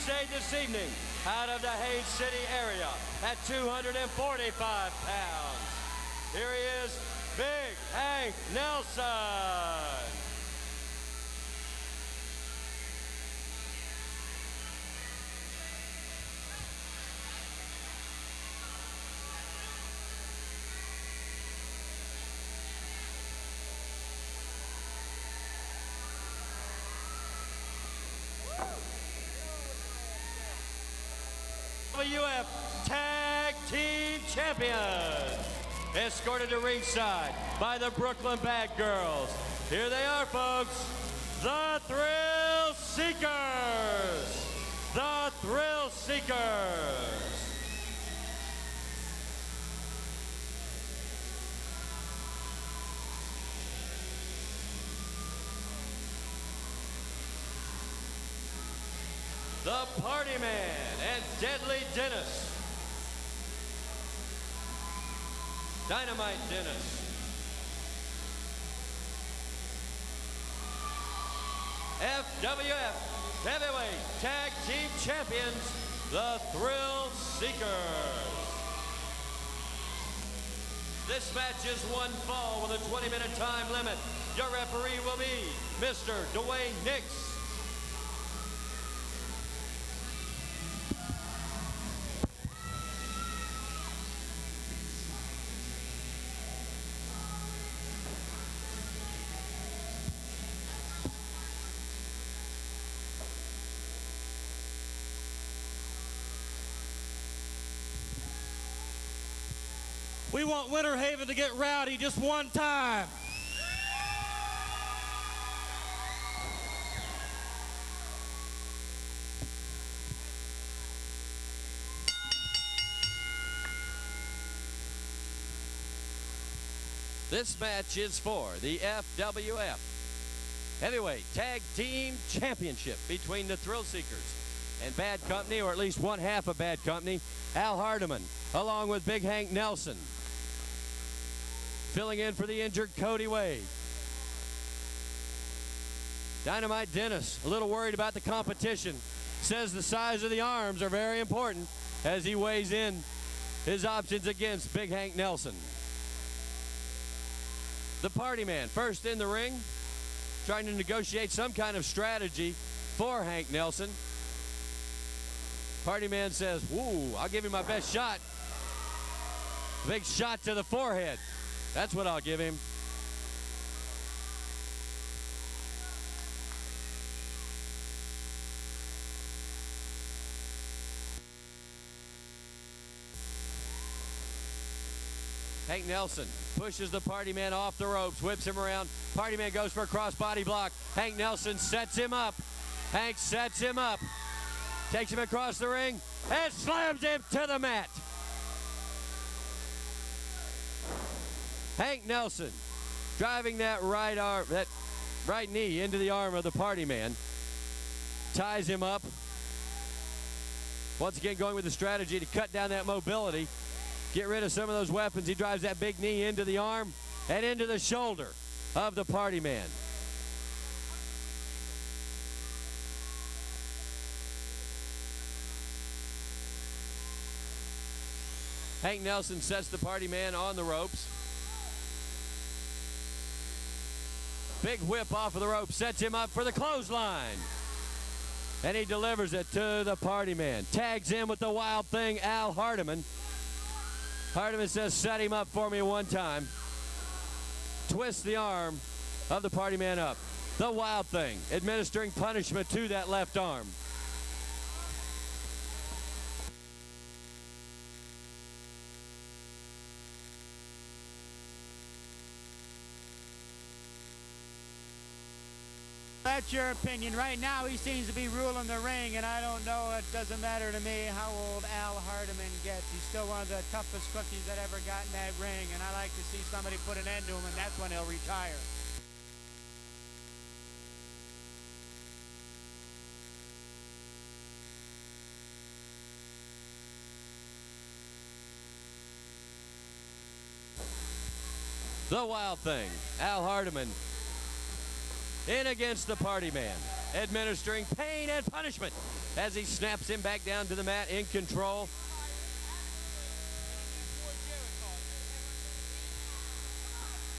crusade this evening out of the Haines City area at 245 pounds. Here he is, Big Hank Nelson. WF Tag Team Champions, escorted to ringside by the Brooklyn Bad Girls. Here they are, folks, the Thrill Seekers. The Thrill Seekers. The Party Man and Deadly Dennis. Dynamite Dennis. FWF Heavyweight Tag Team Champions, the Thrill Seekers. This match is one fall with a 20-minute time limit. Your referee will be Mr. Dwayne Nix. We want Winter Haven to get rowdy just one time. This match is for the FWF Heavyweight Tag Team Championship between the Thrill Seekers and Bad Company, or at least one half of Bad Company, Al Hardiman, along with Big Hank Nelson. Filling in for the injured Cody Wade. Dynamite Dennis, a little worried about the competition, says the size of the arms are very important as he weighs in his options against Big Hank Nelson. The Party Man, first in the ring, trying to negotiate some kind of strategy for Hank Nelson. Party Man says, "Woo, I'll give you my best shot." Big shot to the forehead. That's what I'll give him. Hank Nelson pushes the Party Man off the ropes, whips him around. Party Man goes for a crossbody block. Hank Nelson sets him up. Hank sets him up. Takes him across the ring and slams him to the mat. Hank Nelson driving that right arm, that right knee into the arm of the Party Man. Ties him up. Once again going with the strategy to cut down that mobility. Get rid of some of those weapons. He drives that big knee into the arm and into the shoulder of the Party Man. Hank Nelson sets the Party Man on the ropes. Big whip off of the rope, sets him up for the clothesline. And he delivers it to the Party Man. Tags in with the Wild Thing, Al Hardiman. Hardiman says, "Set him up for me one time." Twists the arm of the Party Man up. The Wild Thing administering punishment to that left arm. That's your opinion. Right now, he seems to be ruling the ring, and I don't know. It doesn't matter to me how old Al Hardiman gets. He's still one of the toughest cookies that ever got in that ring, and I like to see somebody put an end to him, and that's when he'll retire. The Wild Thing, Al Hardiman, in against the Party Man, administering pain and punishment as he snaps him back down to the mat in control.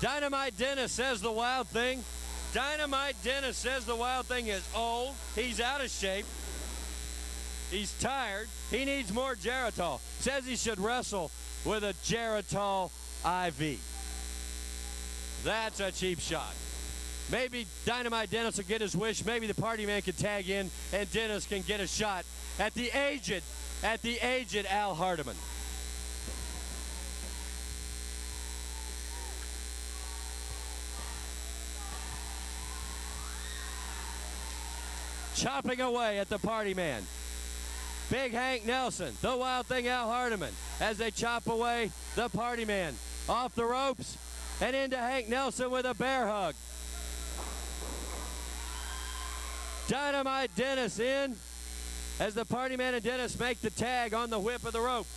Dynamite Dennis says the Wild Thing. Dynamite Dennis says the Wild Thing is old. He's out of shape. He's tired. He needs more Geritol. Says he should wrestle with a Geritol IV. That's a cheap shot. Maybe Dynamite Dennis will get his wish. Maybe the Party Man can tag in and Dennis can get a shot at the aged Al Hardiman. Chopping away at the Party Man. Big Hank Nelson, the Wild Thing Al Hardiman, as they chop away the Party Man off the ropes and into Hank Nelson with a bear hug. Dynamite Dennis in as the Party Man and Dennis make the tag on the whip of the rope.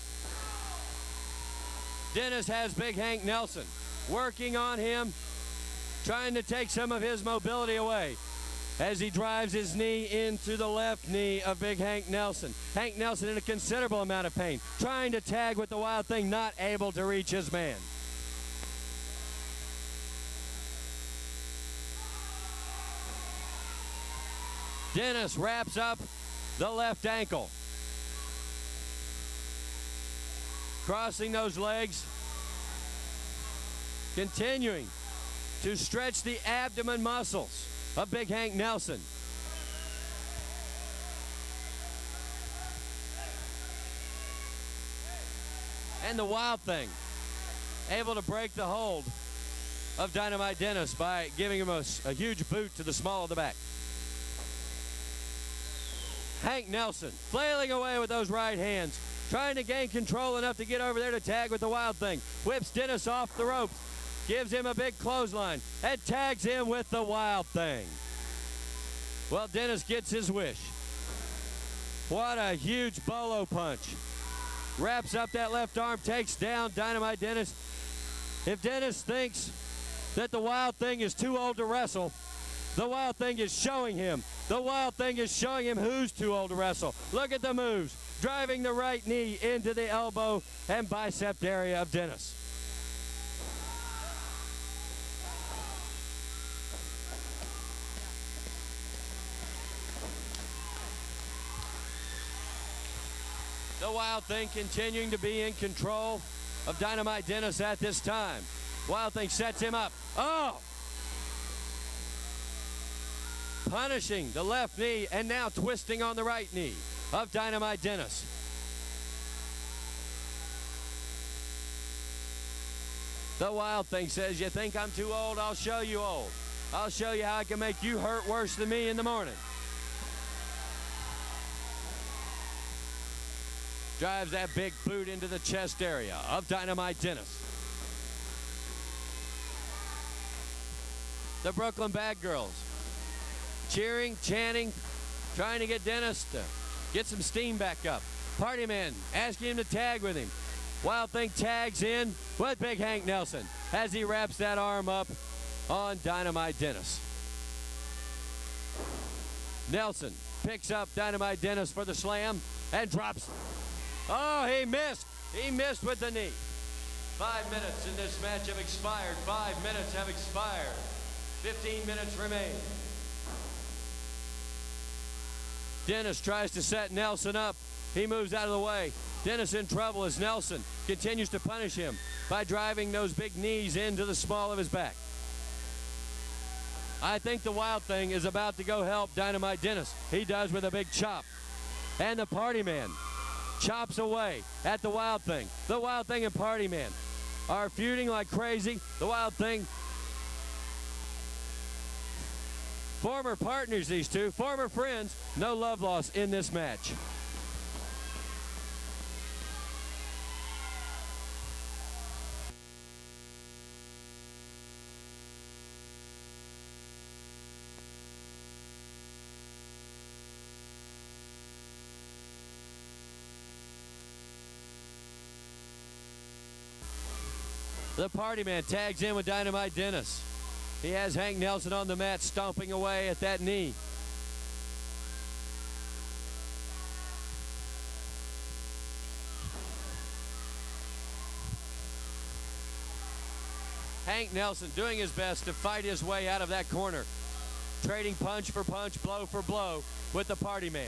Dennis has Big Hank Nelson working on him, trying to take some of his mobility away as he drives his knee into the left knee of Big Hank Nelson. Hank Nelson in a considerable amount of pain, trying to tag with the Wild Thing, not able to reach his man. Dennis wraps up the left ankle. Crossing those legs, continuing to stretch the abdomen muscles of Big Hank Nelson. And the Wild Thing able to break the hold of Dynamite Dennis by giving him a huge boot to the small of the back. Hank Nelson flailing away with those right hands, trying to gain control enough to get over there to tag with the Wild Thing. Whips Dennis off the ropes, gives him a big clothesline, and tags him with the Wild Thing. Well, Dennis gets his wish. What a huge bolo punch. Wraps up that left arm, takes down Dynamite Dennis. If Dennis thinks that the Wild Thing is too old to wrestle, the Wild Thing is showing him. The Wild Thing is showing him who's too old to wrestle. Look at the moves. Driving the right knee into the elbow and bicep area of Dennis. The Wild Thing continuing to be in control of Dynamite Dennis at this time. Wild Thing sets him up. Oh! Punishing the left knee and now twisting on the right knee of Dynamite Dennis. The Wild Thing says, you think I'm too old? I'll show you old. I'll show you how I can make you hurt worse than me in the morning. Drives that big boot into the chest area of Dynamite Dennis. The Brooklyn Bad Girls cheering, chanting, trying to get Dennis to get some steam back up. Party Man asking him to tag with him. Wild Thing tags in with Big Hank Nelson as he wraps that arm up on Dynamite Dennis. Nelson picks up Dynamite Dennis for the slam and drops. Oh, he missed. He missed with the knee. 5 minutes in this match have expired. 5 minutes have expired. 15 minutes remain. Dennis tries to set Nelson up. He moves out of the way. Dennis in trouble as Nelson continues to punish him by driving those big knees into the small of his back. I think the Wild Thing is about to go help Dynamite Dennis. He does with a big chop. And the Party Man chops away at the Wild Thing. The Wild Thing and Party Man are feuding like crazy. The Wild Thing, former partners, these two, former friends, no love lost in this match. The Party Man tags in with Dynamite Dennis. He has Hank Nelson on the mat, stomping away at that knee. Hank Nelson doing his best to fight his way out of that corner, trading punch for punch, blow for blow with the Party Man.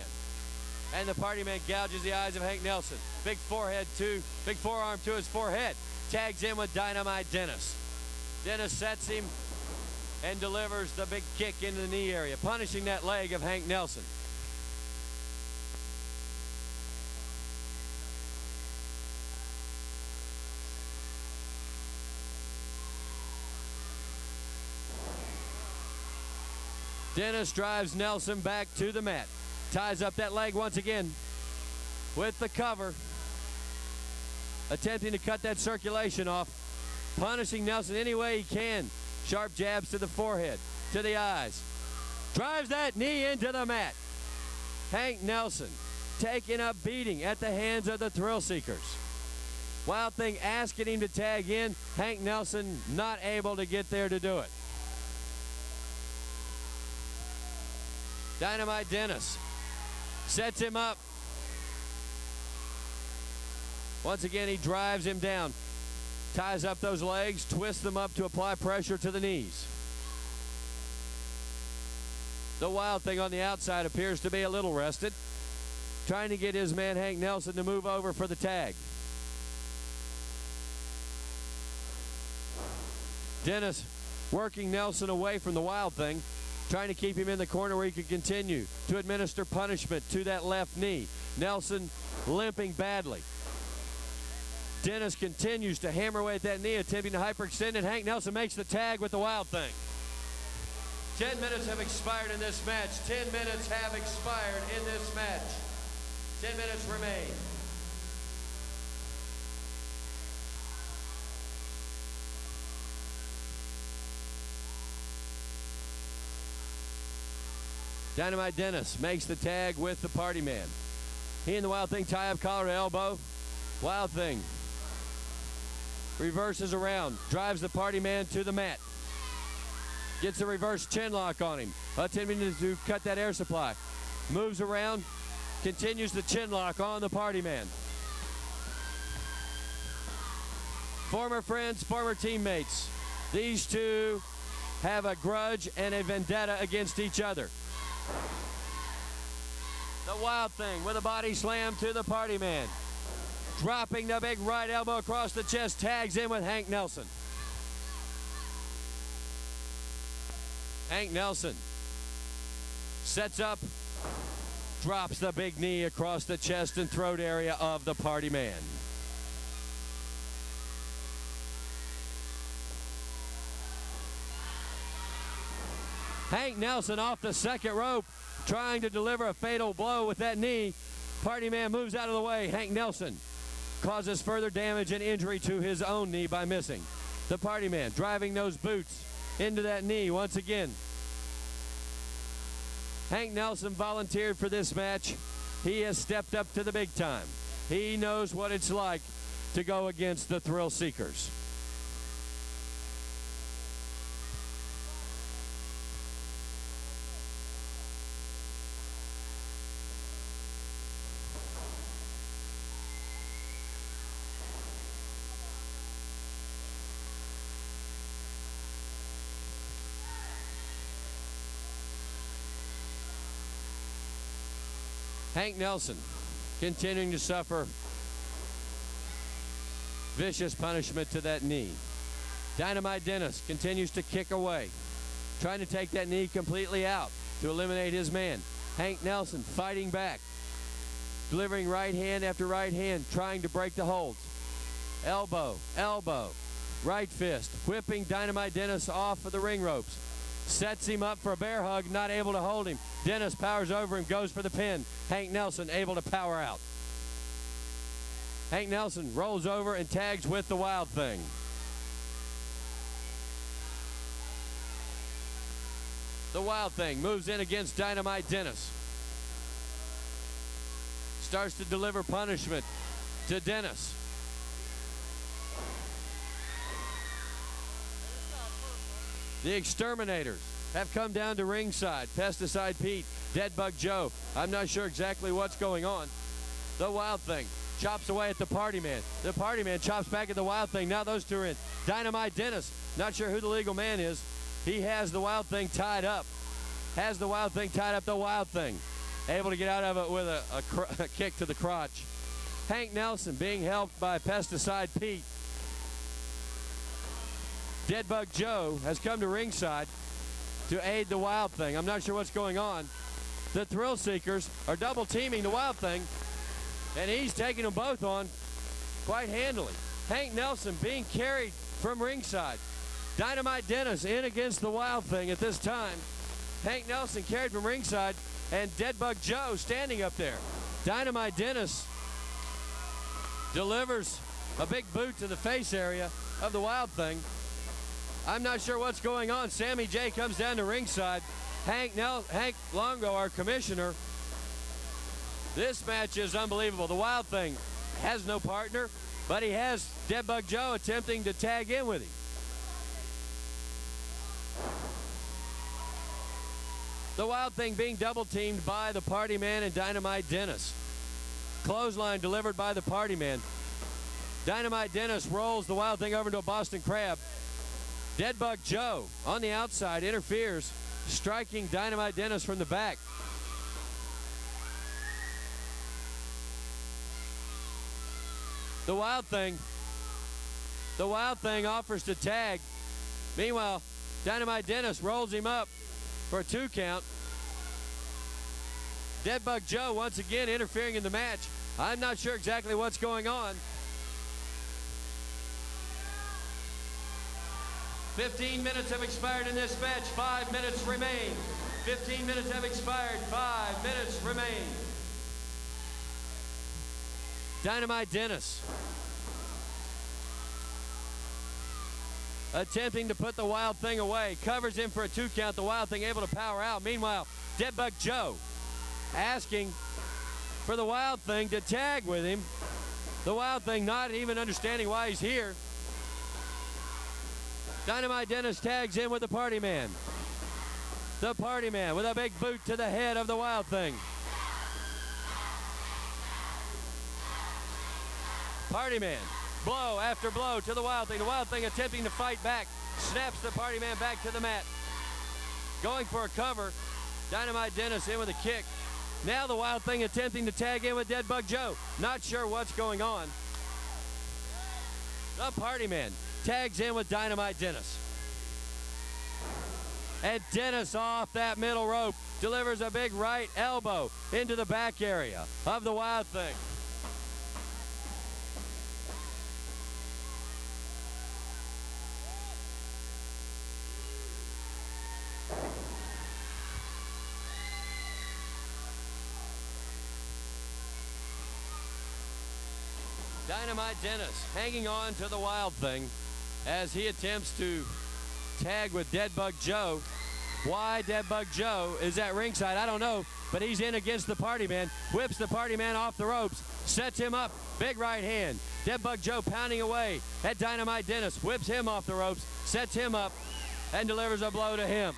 And the Party Man gouges the eyes of Hank Nelson. Big forearm to his forehead. Tags in with Dynamite Dennis. Dennis sets him and delivers the big kick into the knee area, punishing that leg of Hank Nelson. Dennis drives Nelson back to the mat. Ties up that leg once again with the cover. Attempting to cut that circulation off. Punishing Nelson any way he can. Sharp jabs to the forehead, to the eyes. Drives that knee into the mat. Hank Nelson taking a beating at the hands of the Thrill Seekers. Wild Thing asking him to tag in. Hank Nelson not able to get there to do it. Dynamite Dennis sets him up. Once again, he drives him down. Ties up those legs, twists them up to apply pressure to the knees. The Wild Thing on the outside appears to be a little rested, trying to get his man Hank Nelson to move over for the tag. Dennis working Nelson away from the Wild Thing, trying to keep him in the corner where he could continue to administer punishment to that left knee. Nelson limping badly. Dennis continues to hammer away at that knee, attempting to hyperextend, and Hank Nelson makes the tag with the Wild Thing. 10 minutes have expired in this match. 10 minutes have expired in this match. 10 minutes remain. Dynamite Dennis makes the tag with the Party Man. He and the Wild Thing tie up collar to elbow. Wild Thing reverses around, drives the Party Man to the mat. Gets a reverse chin lock on him, attempting to cut that air supply. Moves around, continues the chin lock on the Party Man. Former friends, former teammates. These two have a grudge and a vendetta against each other. The Wild Thing with a body slam to the Party Man. Dropping the big right elbow across the chest, tags in with Hank Nelson. Hank Nelson sets up, drops the big knee across the chest and throat area of the Party Man. Hank Nelson off the second rope, trying to deliver a fatal blow with that knee. Party Man moves out of the way. Hank Nelson causes further damage and injury to his own knee by missing. The Party Man driving those boots into that knee once again. Hank Nelson volunteered for this match. He has stepped up to the big time. He knows what it's like to go against the Thrill Seekers. Hank Nelson continuing to suffer vicious punishment to that knee. Dynamite Dennis continues to kick away, trying to take that knee completely out to eliminate his man. Hank Nelson fighting back, delivering right hand after right hand, trying to break the holds. Elbow, elbow, right fist, whipping Dynamite Dennis off of the ring ropes. Sets him up for a bear hug, not able to hold him. Dennis powers over him, goes for the pin. Hank Nelson able to power out. Hank Nelson rolls over and tags with the Wild Thing. The Wild Thing moves in against Dynamite Dennis. Starts to deliver punishment to Dennis. The Exterminators have come down to ringside. Pesticide Pete, Deadbug Joe. I'm not sure exactly what's going on. The Wild Thing chops away at the Party Man. The Party Man chops back at the Wild Thing. Now those two are in. Dynamite Dennis, not sure who the legal man is. He has the Wild Thing tied up. Has the Wild Thing tied up. The Wild Thing able to get out of it with a kick to the crotch. Hank Nelson being helped by Pesticide Pete. Deadbug Joe has come to ringside to aid the Wild Thing. I'm not sure what's going on. The Thrill Seekers are double teaming the Wild Thing, and he's taking them both on quite handily. Hank Nelson being carried from ringside. Dynamite Dennis in against the Wild Thing at this time. Hank Nelson carried from ringside, and Deadbug Joe standing up there. Dynamite Dennis delivers a big boot to the face area of the Wild Thing. I'm not sure what's going on. Sammy J comes down to ringside. Hank Longo, our commissioner. This match is unbelievable. The Wild Thing has no partner, but he has Deadbug Joe attempting to tag in with him. The Wild Thing being double teamed by the Party Man and Dynamite Dennis. Clothesline delivered by the Party Man. Dynamite Dennis rolls the Wild Thing over into a Boston Crab. Deadbug Joe on the outside interferes, striking Dynamite Dennis from the back. The Wild Thing offers to tag. Meanwhile, Dynamite Dennis rolls him up for a 2 count. Deadbug Joe once again interfering in the match. I'm not sure exactly what's going on. 15 minutes have expired in this match. 5 minutes remain. 15 minutes have expired. 5 minutes remain. Dynamite Dennis attempting to put the Wild Thing away. Covers him for a 2 count. The Wild Thing able to power out. Meanwhile, Deadbug Joe asking for the Wild Thing to tag with him. The Wild Thing not even understanding why he's here. Dynamite Dennis tags in with the Party Man. The Party Man with a big boot to the head of the Wild Thing. Party Man, blow after blow to the Wild Thing. The Wild Thing attempting to fight back. Snaps the Party Man back to the mat. Going for a cover. Dynamite Dennis in with a kick. Now the Wild Thing attempting to tag in with Deadbug Joe. Not sure what's going on. The Party Man tags in with Dynamite Dennis. And Dennis off that middle rope delivers a big right elbow into the back area of the Wild Thing. Dynamite Dennis hanging on to the Wild Thing as he attempts to tag with Deadbug Joe. Why Deadbug Joe is at ringside, I don't know, but he's in against the Party Man. Whips the Party Man off the ropes, sets him up, big right hand. Deadbug Joe pounding away at Dynamite Dennis, whips him off the ropes, sets him up, and delivers a blow to him.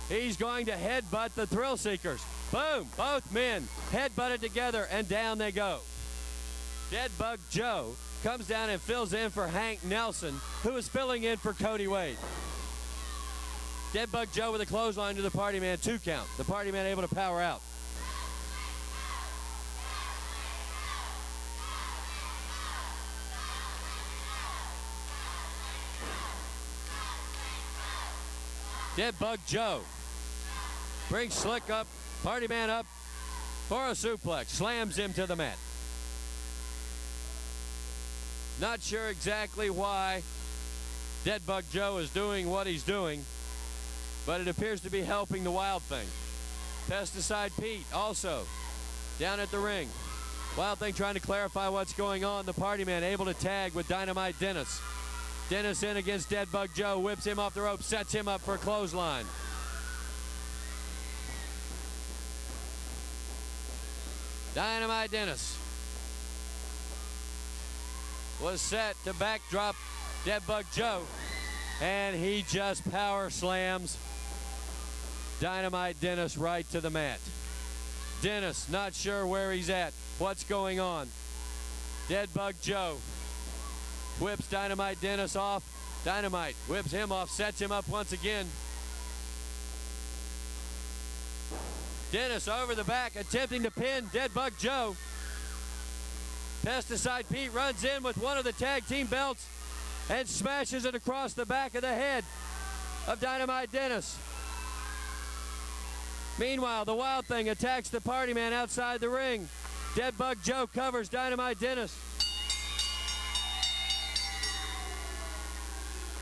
He's going to headbutt the Thrill Seekers. Boom, both men headbutted together, and down they go. Deadbug Joe comes down and fills in for Hank Nelson, who is filling in for Cody Wade. Deadbug Joe with a clothesline to the Party Man, 2 count. The Party Man able to power out. Deadbug Joe brings Slick up, Party Man up for a suplex, slams him to the mat. Not sure exactly why Deadbug Joe is doing what he's doing, but it appears to be helping the Wild Thing. Pesticide Pete also down at the ring. Wild Thing trying to clarify what's going on. The Party Man able to tag with Dynamite Dennis. Dennis in against Deadbug Joe, whips him off the rope, sets him up for a clothesline. Dynamite Dennis was set to backdrop Deadbug Joe. And he just power slams Dynamite Dennis right to the mat. Dennis not sure where he's at, what's going on. Deadbug Joe whips Dynamite Dennis off. Dynamite whips him off, sets him up once again. Dennis over the back, attempting to pin Deadbug Joe. Pesticide Pete runs in with one of the tag team belts and smashes it across the back of the head of Dynamite Dennis. Meanwhile, the Wild Thing attacks the Party Man outside the ring. Deadbug Joe covers Dynamite Dennis.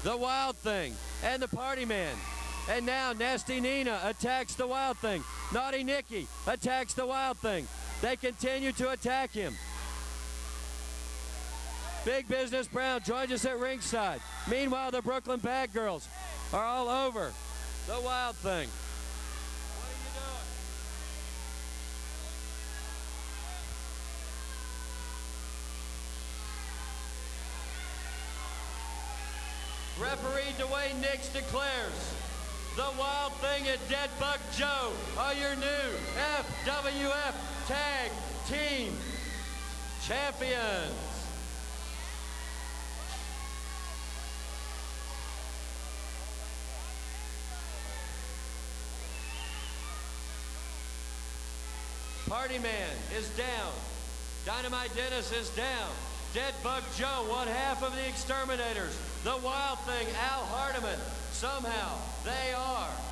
The Wild Thing and the Party Man. And now Nasty Nina attacks the Wild Thing. Naughty Nikki attacks the Wild Thing. They continue to attack him. Big Business Brown joins us at ringside. Meanwhile, the Brooklyn Bad Girls are all over the Wild Thing. Referee Dwayne Nix declares the Wild Thing and Deadbug Joe are your new FWF Tag Team Champions. Party Man is down. Dynamite Dennis is down. Deadbug Joe, one half of the Exterminators. The Wild Thing, Al Hardiman. Somehow, they are